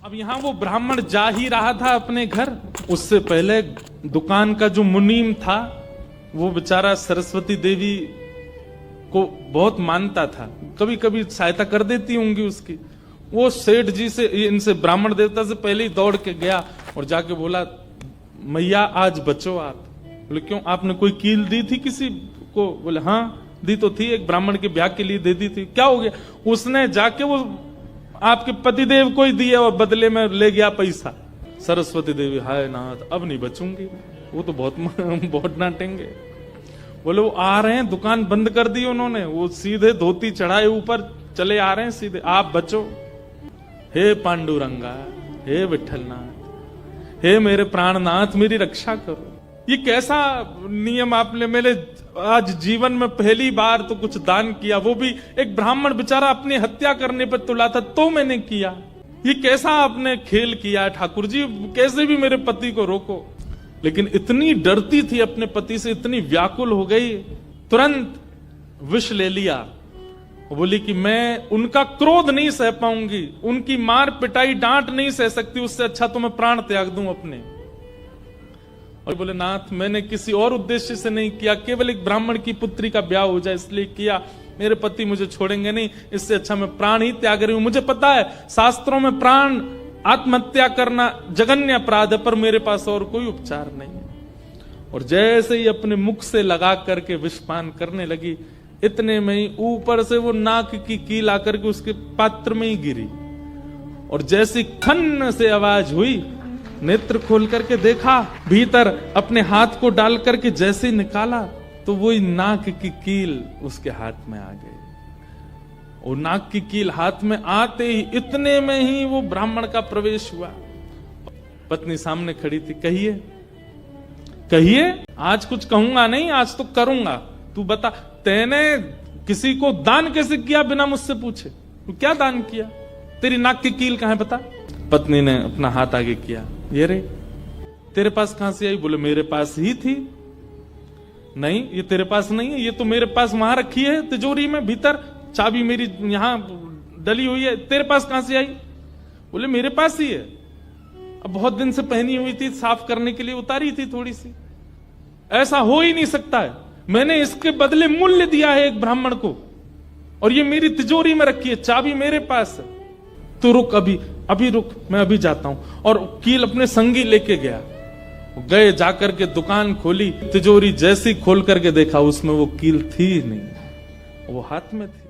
अब यहाँ वो ब्राह्मण जा ही रहा था अपने घर, उससे पहले दुकान का जो मुनीम था वो बेचारा सरस्वती देवी को बहुत मानता था, कभी कभी सहायता कर देती होंगी उसकी। वो सेठ जी से, इनसे ब्राह्मण देवता से पहले ही दौड़ के गया और जाके बोला, मैया आज बचो आप। बोले क्यों, आपने कोई कील दी थी किसी को? बोले हाँ दी तो थी, एक ब्राह्मण के ब्याह के लिए दे दी थी। क्या हो गया? उसने जाके वो आपके पतिदेव को ही दिया और बदले में ले गया पैसा। सरस्वती देवी, हाय नाथ अब नहीं बचूंगी, वो तो बहुत डांटेंगे। बोले वो आ रहे हैं, दुकान बंद कर दी उन्होंने, वो सीधे धोती चढ़ाए ऊपर चले आ रहे हैं सीधे, आप बचो। हे पांडुरंगा, हे विठलनाथ, हे मेरे प्राणनाथ, मेरी रक्षा करो। ये कैसा नियम आपने, मेरे आज जीवन में पहली बार तो कुछ दान किया, वो भी एक ब्राह्मण बेचारा अपनी हत्या करने पर तुला था तो मैंने किया। ये कैसा आपने खेल किया ठाकुर जी, कैसे भी मेरे पति को रोको। लेकिन इतनी डरती थी अपने पति से, इतनी व्याकुल हो गई, तुरंत विष ले लिया। बोली कि मैं उनका क्रोध नहीं सह पाऊंगी, उनकी मार पिटाई डांट नहीं सह सकती, उससे अच्छा तो मैं प्राण त्याग दूं अपने। और बोले नाथ मैंने किसी और उद्देश्य से नहीं किया, केवल एक ब्राह्मण की पुत्री का ब्याह हो जाए इसलिए किया, मेरे पति मुझे छोड़ेंगे नहीं, इससे अच्छा मैं प्राण ही त्याग रही हूं। मुझे पता है शास्त्रों में प्राण आत्महत्या करना जघन्य अपराध है, पर मेरे पास और कोई उपचार नहीं है। और जैसे ही अपने मुख से लगा करके विषपान करने लगी, इतने में ही ऊपर से वो नाक की कील आकर के उसके पात्र में ही गिरी। और जैसी खन्न से आवाज हुई, नेत्र खोल करके देखा, भीतर अपने हाथ को डाल करके जैसे ही निकाला तो वही नाक की कील उसके हाथ में आ गई। और नाक की कील हाथ में आते ही इतने में ही वो ब्राह्मण का प्रवेश हुआ। पत्नी सामने खड़ी थी, कहिए कहिए, आज कुछ कहूंगा नहीं, आज तो करूंगा। तू बता, तैने किसी को दान कैसे किया बिना मुझसे पूछे? तू क्या दान किया? तेरी नाक की कील कहां है बता? पत्नी ने अपना हाथ आगे किया, ये रे, तेरे पास कहां से आई? बोले मेरे पास ही थी। नहीं ये तेरे पास नहीं है, ये तो मेरे पास वहां रखी है तिजोरी में, भीतर चाबी मेरी यहां डली हुई है, तेरे पास कहां से आई? बोले मेरे पास ही है, अब बहुत दिन से पहनी हुई थी, साफ करने के लिए उतारी थी थोड़ी सी। ऐसा हो ही नहीं सकता है, मैंने इसके बदले मूल्य दिया है एक ब्राह्मण को, और ये मेरी तिजोरी में रखी है, चाबी मेरे पास है। तो रुक, अभी रुक, मैं अभी जाता हूं। और कील अपने संगी लेके गया, गए जाकर के दुकान खोली, तिजोरी जैसी खोल करके देखा उसमें वो कील थी नहीं, वो हाथ में थी।